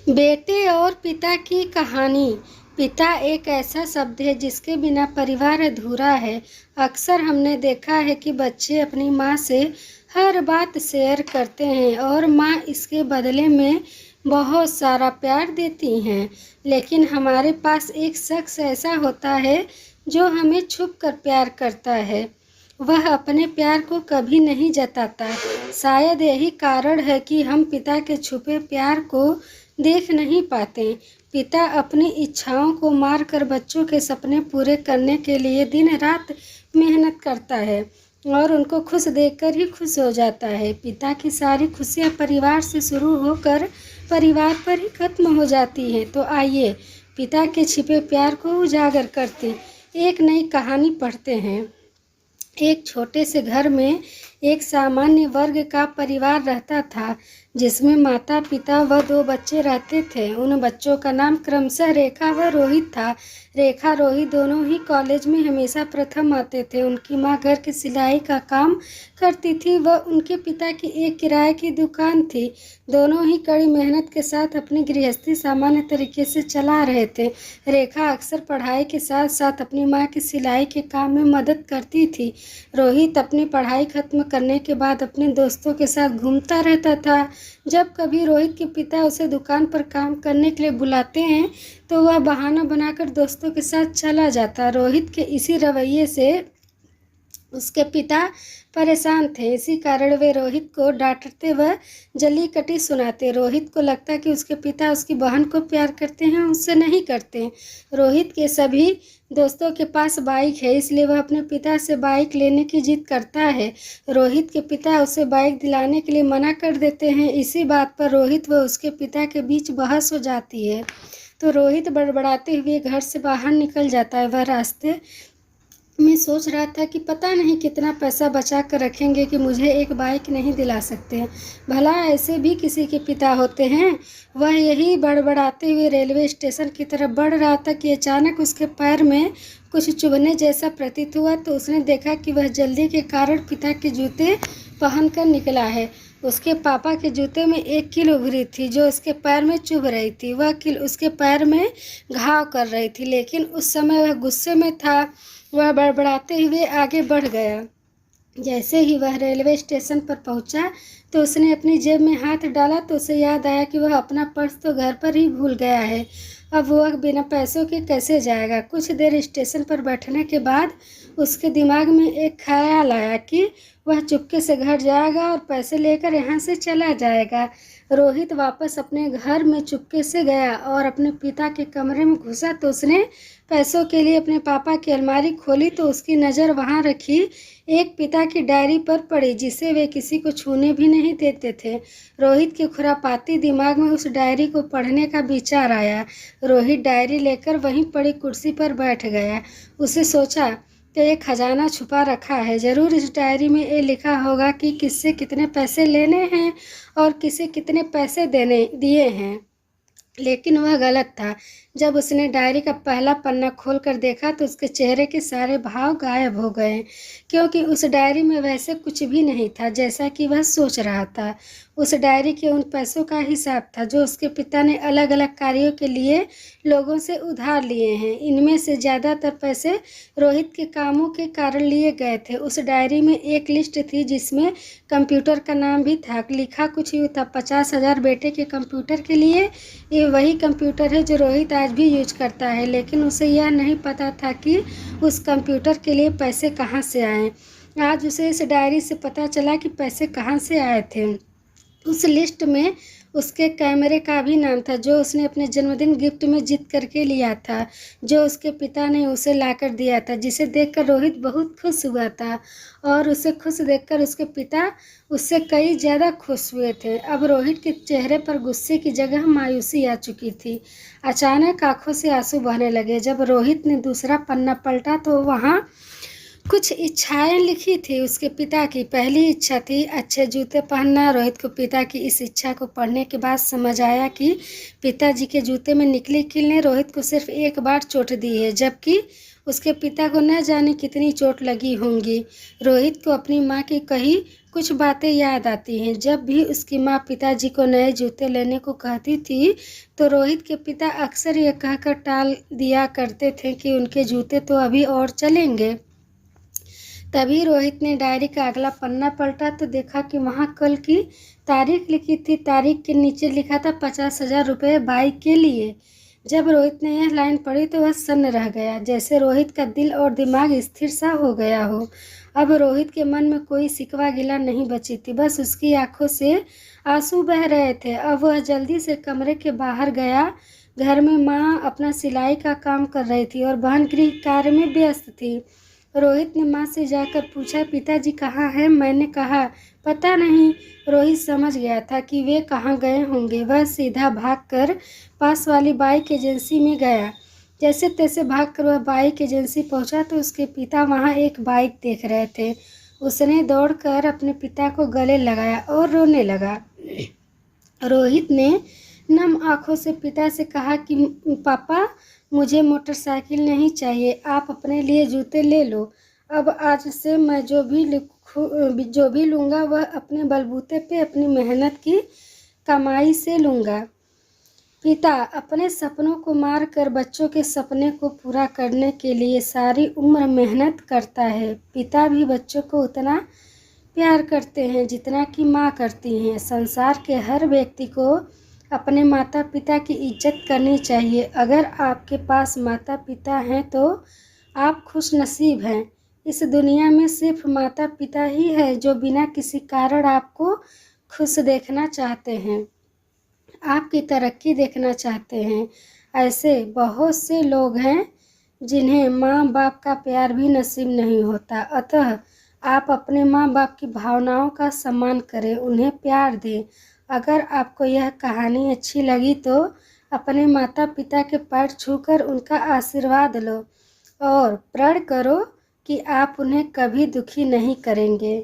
बेटे और पिता की कहानी। पिता एक ऐसा शब्द है जिसके बिना परिवार अधूरा है। अक्सर हमने देखा है कि बच्चे अपनी माँ से हर बात शेयर करते हैं और माँ इसके बदले में बहुत सारा प्यार देती हैं। लेकिन हमारे पास एक शख्स ऐसा होता है जो हमें छुप कर प्यार करता है। वह अपने प्यार को कभी नहीं जताता। शायद यही कारण है कि हम पिता के छुपे प्यार को देख नहीं पाते। पिता अपनी इच्छाओं को मारकर बच्चों के सपने पूरे करने के लिए दिन रात मेहनत करता है और उनको खुश देखकर ही खुश हो जाता है। पिता की सारी खुशियाँ परिवार से शुरू होकर परिवार पर ही खत्म हो जाती हैं। तो आइए पिता के छिपे प्यार को उजागर करते एक नई कहानी पढ़ते हैं। एक छोटे से घर में एक सामान्य वर्ग का परिवार रहता था, जिसमें माता पिता व 2 बच्चे रहते थे। उन बच्चों का नाम क्रमशः रेखा व रोहित था। रेखा रोहित दोनों ही कॉलेज में हमेशा प्रथम आते थे। उनकी माँ घर की सिलाई का काम करती थी व उनके पिता की एक किराए की दुकान थी। दोनों ही कड़ी मेहनत के साथ अपनी गृहस्थी सामान्य तरीके से चला रहे थे। रेखा अक्सर पढ़ाई के साथ साथ अपनी माँ की सिलाई के काम में मदद करती थी। रोहित अपनी पढ़ाई खत्म करने के बाद अपने दोस्तों के साथ घूमता रहता था। जब कभी रोहित के पिता उसे दुकान पर काम करने के लिए बुलाते हैं तो वह बहाना बनाकर दोस्तों के साथ चला जाता। रोहित के इसी रवैये से उसके पिता परेशान थे। इसी कारण वे रोहित को डांटते व जली कटी सुनाते। रोहित को लगता कि उसके पिता उसकी बहन को प्यार करते हैं, उससे नहीं करते। रोहित के सभी दोस्तों के पास बाइक है, इसलिए वह अपने पिता से बाइक लेने की जिद करता है। रोहित के पिता उसे बाइक दिलाने के लिए मना कर देते हैं। इसी बात पर रोहित व उसके पिता के बीच बहस हो जाती है। तो रोहित बड़बड़ाते हुए घर से बाहर निकल जाता है। वह रास्ते मैं सोच रहा था कि पता नहीं कितना पैसा बचा कर रखेंगे कि मुझे एक बाइक नहीं दिला सकते। भला ऐसे भी किसी के पिता होते हैं। वह यही बड़बड़ाते हुए रेलवे स्टेशन की तरफ बढ़ रहा था कि अचानक उसके पैर में कुछ चुभने जैसा प्रतीत हुआ। तो उसने देखा कि वह जल्दी के कारण पिता के जूते पहनकर निकला है। उसके पापा के जूते में एक कील उभरी थी जो उसके पैर में चुभ रही थी। वह कील उसके पैर में घाव कर रही थी, लेकिन उस समय वह गुस्से में था। वह बड़बड़ाते हुए आगे बढ़ गया। जैसे ही वह रेलवे स्टेशन पर पहुंचा तो उसने अपनी जेब में हाथ डाला तो उसे याद आया कि वह अपना पर्स तो घर पर ही भूल गया है। अब वह बिना पैसों के कैसे जाएगा। कुछ देर स्टेशन पर बैठने के बाद उसके दिमाग में एक ख्याल आया कि वह चुपके से घर जाएगा और पैसे लेकर यहाँ से चला जाएगा। रोहित वापस अपने घर में चुपके से गया और अपने पिता के कमरे में घुसा तो उसने पैसों के लिए अपने पापा की अलमारी खोली तो उसकी नज़र वहाँ रखी एक पिता की डायरी पर पड़ी, जिसे वे किसी को छूने भी नहीं देते थे। रोहित के खुरापाती दिमाग में उस डायरी को पढ़ने का विचार आया। रोहित डायरी लेकर वहीं पड़ी कुर्सी पर बैठ गया। उसे सोचा कि एक खजाना छुपा रखा है। ज़रूर इस डायरी में ये लिखा होगा कि किससे कितने पैसे लेने हैं और किसे कितने पैसे दिए हैं। लेकिन वह गलत था। जब उसने डायरी का पहला पन्ना खोलकर देखा तो उसके चेहरे के सारे भाव गायब हो गए, क्योंकि उस डायरी में वैसे कुछ भी नहीं था जैसा कि वह सोच रहा था। उस डायरी के उन पैसों का हिसाब था जो उसके पिता ने अलग अलग कार्यों के लिए लोगों से उधार लिए हैं। इनमें से ज़्यादातर पैसे रोहित के कामों के कारण लिए गए थे। उस डायरी में एक लिस्ट थी जिसमें कंप्यूटर का नाम भी था। लिखा कुछ यूँ था, 50,000 बेटे के कंप्यूटर के लिए। ये वही कंप्यूटर है जो रोहित आज भी यूज करता है, लेकिन उसे यह नहीं पता था कि उस कंप्यूटर के लिए पैसे कहाँ से आए। आज उसे इस डायरी से पता चला कि पैसे कहाँ से आए थे। उस लिस्ट में उसके कैमरे का भी नाम था जो उसने अपने जन्मदिन गिफ्ट में जीत करके लिया था, जो उसके पिता ने उसे लाकर दिया था, जिसे देखकर रोहित बहुत खुश हुआ था और उसे खुश देखकर उसके पिता उससे कई ज़्यादा खुश हुए थे। अब रोहित के चेहरे पर गुस्से की जगह मायूसी आ चुकी थी। अचानक आंखों से आंसू बहने लगे। जब रोहित ने दूसरा पन्ना पलटा तो वहाँ कुछ इच्छाएं लिखी थी उसके पिता की। पहली इच्छा थी अच्छे जूते पहनना। रोहित को पिता की इस इच्छा को पढ़ने के बाद समझ आया कि पिताजी के जूते में निकली कील ने रोहित को सिर्फ एक बार चोट दी है, जबकि उसके पिता को न जाने कितनी चोट लगी होंगी। रोहित को अपनी माँ की कही कुछ बातें याद आती हैं। जब भी उसकी माँ पिताजी को नए जूते लेने को कहती थी तो रोहित के पिता अक्सर ये कहकर टाल दिया करते थे कि उनके जूते तो अभी और चलेंगे। तभी रोहित ने डायरी का अगला पन्ना पलटा तो देखा कि वहाँ कल की तारीख लिखी थी। तारीख के नीचे लिखा था 50,000 रुपये बाइक के लिए। जब रोहित ने यह लाइन पढ़ी तो वह सन्न रह गया, जैसे रोहित का दिल और दिमाग स्थिर सा हो गया हो। अब रोहित के मन में कोई शिकवा गिला नहीं बची थी, बस उसकी आंखों से आंसू बह रहे थे। अब वह जल्दी से कमरे के बाहर गया। घर में माँ अपना सिलाई का काम कर रही थी और बहन गृह कार्य में व्यस्त थी। रोहित ने माँ से जाकर पूछा, पिताजी कहाँ हैं? मैंने कहा, पता नहीं। रोहित समझ गया था कि वे कहाँ गए होंगे। वह सीधा भागकर पास वाली बाइक एजेंसी में गया। जैसे तैसे भागकर वह बाइक एजेंसी पहुंचा तो उसके पिता वहां एक बाइक देख रहे थे। उसने दौड़कर अपने पिता को गले लगाया और रोने लगा। रोहित ने नम आंखों से पिता से कहा कि पापा, मुझे मोटरसाइकिल नहीं चाहिए, आप अपने लिए जूते ले लो। अब आज से मैं जो भी लूँगा वह अपने बलबूते पे अपनी मेहनत की कमाई से लूँगा। पिता अपने सपनों को मार कर बच्चों के सपने को पूरा करने के लिए सारी उम्र मेहनत करता है। पिता भी बच्चों को उतना प्यार करते हैं जितना कि माँ करती हैं। संसार के हर व्यक्ति को अपने माता पिता की इज्जत करनी चाहिए। अगर आपके पास माता पिता हैं तो आप खुश नसीब हैं। इस दुनिया में सिर्फ माता पिता ही है जो बिना किसी कारण आपको खुश देखना चाहते हैं, आपकी तरक्की देखना चाहते हैं। ऐसे बहुत से लोग हैं जिन्हें माँ बाप का प्यार भी नसीब नहीं होता। अतः आप अपने माँ बाप की भावनाओं का सम्मान करें, उन्हें प्यार दें। अगर आपको यह कहानी अच्छी लगी तो अपने माता पिता के पैर छूकर उनका आशीर्वाद लो और प्रण करो कि आप उन्हें कभी दुखी नहीं करेंगे।